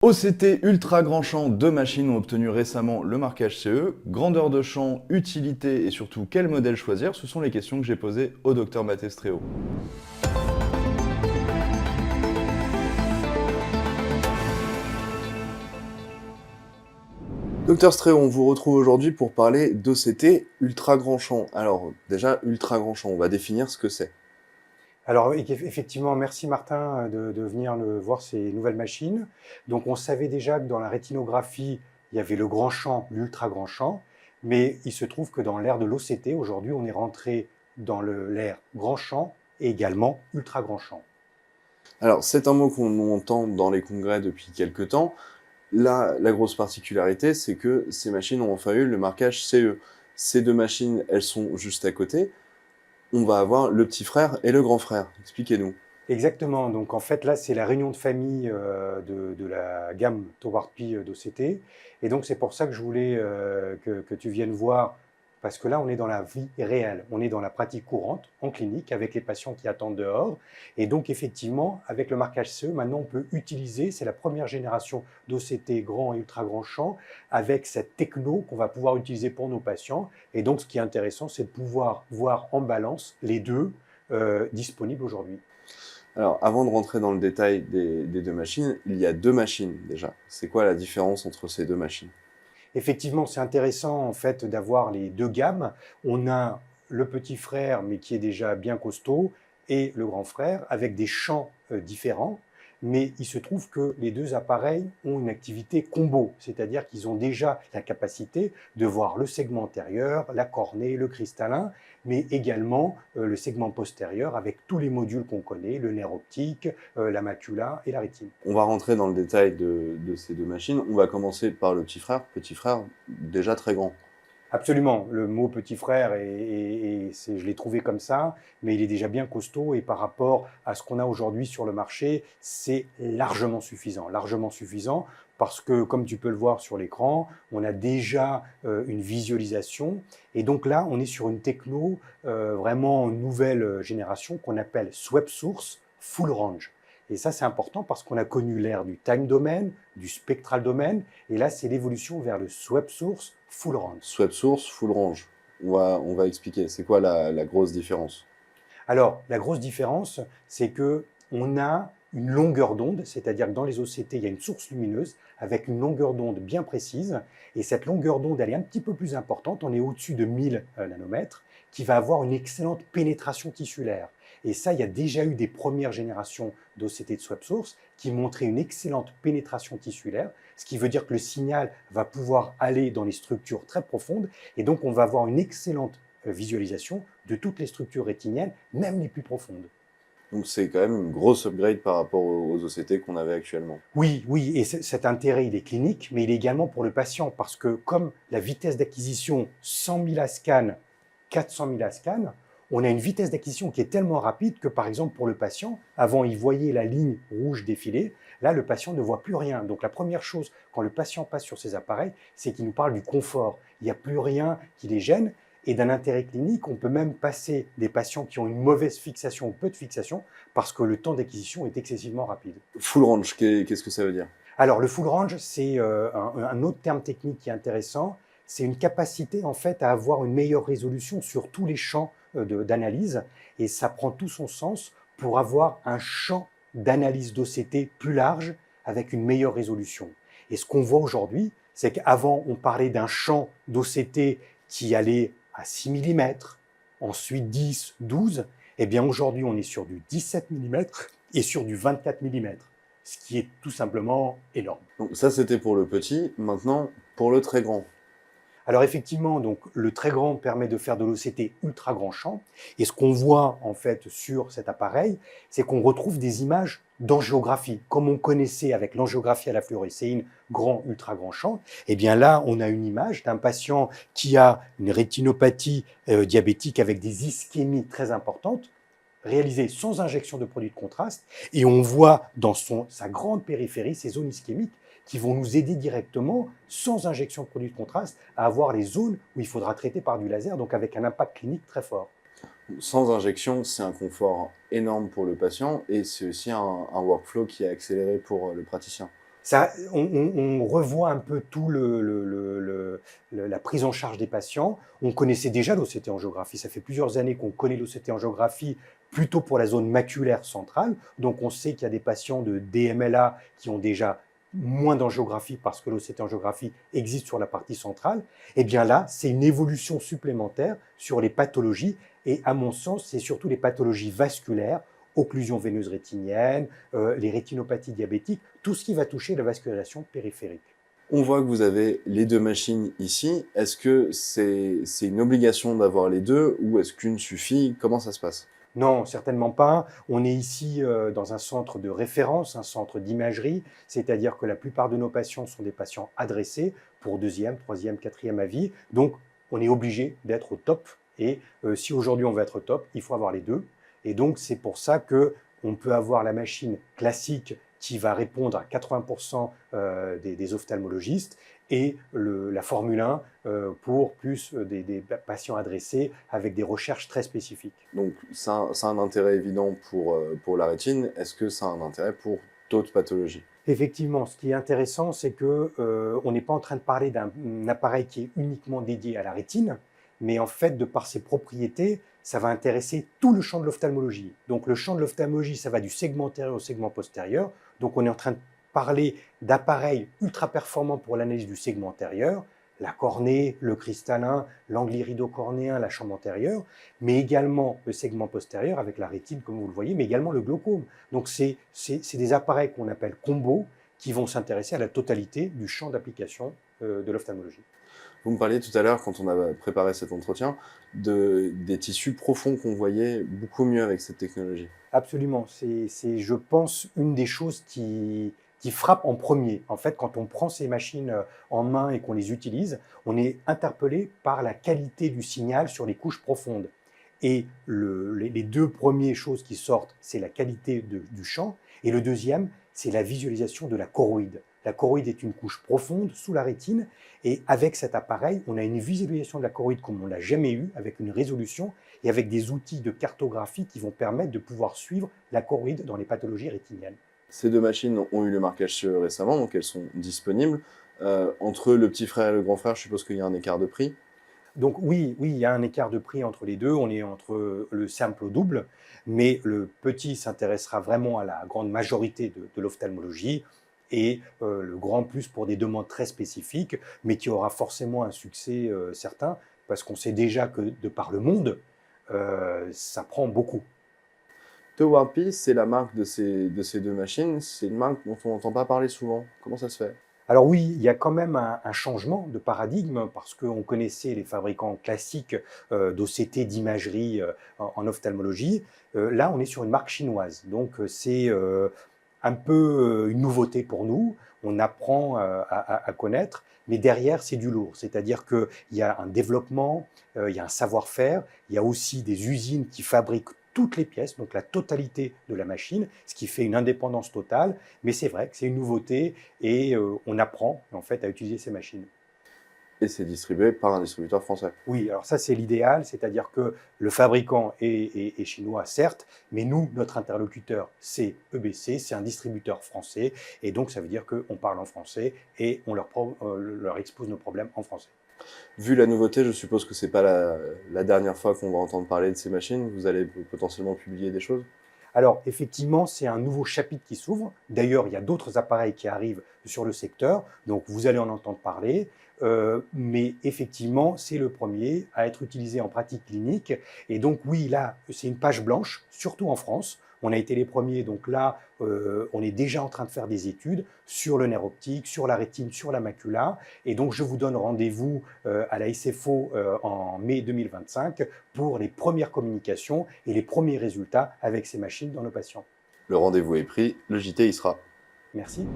OCT ultra grand champ, deux machines ont obtenu récemment le marquage CE. Grandeur de champ, utilité et surtout quel modèle choisir, ce sont les questions que j'ai posées au docteur Mattestréo. Docteur Stréo, on vous retrouve aujourd'hui pour parler d'OCT ultra grand champ. Alors déjà, ultra grand champ, on va définir ce que c'est. Alors effectivement, merci Martin de venir voir ces nouvelles machines. Donc on savait déjà que dans la rétinographie, il y avait le grand champ, l'ultra grand champ, mais il se trouve que dans l'ère de l'OCT, aujourd'hui, on est rentré dans l'ère grand champ et également ultra grand champ. Alors c'est un mot qu'on entend dans les congrès depuis quelques temps. Là, la grosse particularité, c'est que ces machines ont enfin eu le marquage CE. Ces deux machines, elles sont juste à côté. On va avoir le petit frère et le grand frère. Expliquez-nous. Exactement. Donc en fait, là, c'est la réunion de famille de la gamme Toward P d'OCT. Et donc c'est pour ça que je voulais que tu viennes voir, parce que là, on est dans la vie réelle, on est dans la pratique courante, en clinique, avec les patients qui attendent dehors. Et donc effectivement, avec le marquage CE, maintenant, on peut utiliser, c'est la première génération d'OCT grand et ultra grand champ, avec cette techno qu'on va pouvoir utiliser pour nos patients. Et donc ce qui est intéressant, c'est de pouvoir voir en balance les deux disponibles aujourd'hui. Alors, avant de rentrer dans le détail des deux machines, il y a deux machines déjà. C'est quoi la différence entre ces deux machines? Effectivement, c'est intéressant en fait d'avoir les deux gammes. On a le petit frère, mais qui est déjà bien costaud, et le grand frère, avec des champs différents. Mais il se trouve que les deux appareils ont une activité combo, c'est-à-dire qu'ils ont déjà la capacité de voir le segment antérieur, la cornée, le cristallin, mais également le segment postérieur avec tous les modules qu'on connaît, le nerf optique, la macula et la rétine. On va rentrer dans le détail de ces deux machines. On va commencer par le petit frère déjà très grand. Absolument. Le mot petit frère, je l'ai trouvé comme ça, mais il est déjà bien costaud et par rapport à ce qu'on a aujourd'hui sur le marché, c'est largement suffisant. Largement suffisant parce que, comme tu peux le voir sur l'écran, on a déjà une visualisation. Et donc là, on est sur une techno vraiment nouvelle génération qu'on appelle Swep Source Full Range. Et ça, c'est important parce qu'on a connu l'ère du time domain, du spectral domain, et là, c'est l'évolution vers le Swep Source Full Range. Swap source, full range. On va expliquer. C'est quoi la grosse différence? Alors, la grosse différence, c'est que on a une longueur d'onde, c'est-à-dire que dans les OCT, il y a une source lumineuse avec une longueur d'onde bien précise, et cette longueur d'onde, elle est un petit peu plus importante, on est au-dessus de 1000 nanomètres, qui va avoir une excellente pénétration tissulaire. Et ça, il y a déjà eu des premières générations d'OCT de swap source qui montraient une excellente pénétration tissulaire, ce qui veut dire que le signal va pouvoir aller dans les structures très profondes, et donc on va avoir une excellente visualisation de toutes les structures rétiniennes, même les plus profondes. Donc c'est quand même une grosse upgrade par rapport aux OCT qu'on avait actuellement. Oui, oui, et cet intérêt, il est clinique, mais il est également pour le patient, parce que comme la vitesse d'acquisition 100 000 ASCAN, 400 000 ASCAN, on a une vitesse d'acquisition qui est tellement rapide que, par exemple, pour le patient, avant, il voyait la ligne rouge défiler. Là, le patient ne voit plus rien. Donc, la première chose, quand le patient passe sur ces appareils, c'est qu'il nous parle du confort. Il n'y a plus rien qui les gêne. Et d'un intérêt clinique, on peut même passer des patients qui ont une mauvaise fixation ou peu de fixation parce que le temps d'acquisition est excessivement rapide. Full range, qu'est-ce que ça veut dire? Alors, le full range, c'est un autre terme technique qui est intéressant. C'est une capacité, en fait, à avoir une meilleure résolution sur tous les champs d'analyse. Et ça prend tout son sens pour avoir un champ d'analyse d'OCT plus large avec une meilleure résolution. Et ce qu'on voit aujourd'hui, c'est qu'avant, on parlait d'un champ d'OCT qui allait à 6 mm, ensuite 10, 12. Eh bien, aujourd'hui, on est sur du 17 mm et sur du 24 mm, ce qui est tout simplement énorme. Donc ça c'était pour le petit. Maintenant pour le très grand. Alors effectivement, donc le très grand permet de faire de l'OCT ultra grand champ. Et ce qu'on voit en fait sur cet appareil, c'est qu'on retrouve des images d'angiographie, comme on connaissait avec l'angiographie à la fluorescéine grand, ultra grand champ. Et bien là, on a une image d'un patient qui a une rétinopathie diabétique avec des ischémies très importantes, réalisée sans injection de produits de contraste, et on voit dans sa grande périphérie ces zones ischémiques qui vont nous aider directement, sans injection de produits de contraste, à avoir les zones où il faudra traiter par du laser, donc avec un impact clinique très fort. Sans injection, c'est un confort énorme pour le patient et c'est aussi un workflow qui est accéléré pour le praticien. On revoit un peu tout la prise en charge des patients. On connaissait déjà l'OCT angiographies. Ça fait plusieurs années qu'on connaît l'OCT angiographies plutôt pour la zone maculaire centrale. Donc on sait qu'il y a des patients de DMLA qui ont déjà moins d'angiographie parce que l'OCT angiographie existe sur la partie centrale. Et bien là, c'est une évolution supplémentaire sur les pathologies. Et à mon sens, c'est surtout les pathologies vasculaires, occlusion veineuse rétinienne, les rétinopathies diabétiques, tout ce qui va toucher la vascularisation périphérique. On voit que vous avez les deux machines ici. Est-ce que c'est une obligation d'avoir les deux ou est-ce qu'une suffit? Comment ça se passe? Non, certainement pas. On est ici dans un centre de référence, un centre d'imagerie, c'est-à-dire que la plupart de nos patients sont des patients adressés pour deuxième, troisième, quatrième avis. Donc, on est obligé d'être au top. Et si aujourd'hui on veut être au top, il faut avoir les deux. Et donc, c'est pour ça qu'on peut avoir la machine classique qui va répondre à 80% des ophtalmologistes et la Formule 1 pour plus des patients adressés avec des recherches très spécifiques. Donc ça a un intérêt évident pour la rétine. Est-ce que ça a un intérêt pour d'autres pathologies? Effectivement, ce qui est intéressant, c'est qu'on n'est pas en train de parler d'un appareil qui est uniquement dédié à la rétine, mais en fait, de par ses propriétés, ça va intéresser tout le champ de l'ophtalmologie. Donc le champ de l'ophtalmologie, ça va du segment antérieur au segment postérieur. Donc on est en train de parler d'appareils ultra performants pour l'analyse du segment antérieur, la cornée, le cristallin, l'angle irido-cornéen, la chambre antérieure, mais également le segment postérieur avec la rétine, comme vous le voyez, mais également le glaucome. Donc c'est des appareils qu'on appelle combos qui vont s'intéresser à la totalité du champ d'application de l'ophtalmologie. Vous me parliez tout à l'heure, quand on a préparé cet entretien, des tissus profonds qu'on voyait beaucoup mieux avec cette technologie. Absolument. C'est, je pense, une des choses qui frappe en premier. En fait, quand on prend ces machines en main et qu'on les utilise, on est interpellé par la qualité du signal sur les couches profondes. Et les deux premières choses qui sortent, c'est la qualité du champ. Et le deuxième, c'est la visualisation de la choroïde. La choroïde est une couche profonde sous la rétine. Et avec cet appareil, on a une visualisation de la choroïde comme on ne l'a jamais eu, avec une résolution et avec des outils de cartographie qui vont permettre de pouvoir suivre la choroïde dans les pathologies rétiniennes. Ces deux machines ont eu le marquage CE récemment, donc elles sont disponibles. Entre le petit frère et le grand frère, je suppose qu'il y a un écart de prix. Donc oui, il y a un écart de prix entre les deux. On est entre le simple au double, mais le petit s'intéressera vraiment à la grande majorité de l'ophtalmologie et le grand plus pour des demandes très spécifiques, mais qui aura forcément un succès certain, parce qu'on sait déjà que de par le monde, ça prend beaucoup. TowarP, c'est la marque de ces deux machines. C'est une marque dont on n'entend pas parler souvent. Comment ça se fait? Alors oui, il y a quand même un changement de paradigme parce qu'on connaissait les fabricants classiques d'OCT, d'imagerie en ophtalmologie. Là, on est sur une marque chinoise. Donc c'est un peu une nouveauté pour nous. On apprend à connaître, mais derrière, c'est du lourd. C'est-à-dire qu'il y a un développement, il y a un savoir-faire, il y a aussi des usines qui fabriquent toutes les pièces, donc la totalité de la machine, ce qui fait une indépendance totale. Mais c'est vrai que c'est une nouveauté et on apprend en fait à utiliser ces machines. Et c'est distribué par un distributeur français. Oui, alors ça c'est l'idéal, c'est-à-dire que le fabricant est chinois, certes, mais nous, notre interlocuteur, c'est EBC, c'est un distributeur français, et donc ça veut dire qu'on parle en français et on leur expose nos problèmes en français. Vu la nouveauté, je suppose que c'est pas la dernière fois qu'on va entendre parler de ces machines. Vous allez potentiellement publier des choses. Alors, effectivement, c'est un nouveau chapitre qui s'ouvre. D'ailleurs, il y a d'autres appareils qui arrivent sur le secteur, donc vous allez en entendre parler. Mais effectivement, c'est le premier à être utilisé en pratique clinique. Et donc, oui, là, c'est une page blanche, surtout en France. On a été les premiers, donc là, on est déjà en train de faire des études sur le nerf optique, sur la rétine, sur la macula. Et donc, je vous donne rendez-vous à la SFO en mai 2025 pour les premières communications et les premiers résultats avec ces machines dans nos patients. Le rendez-vous est pris, le JT y sera. Merci.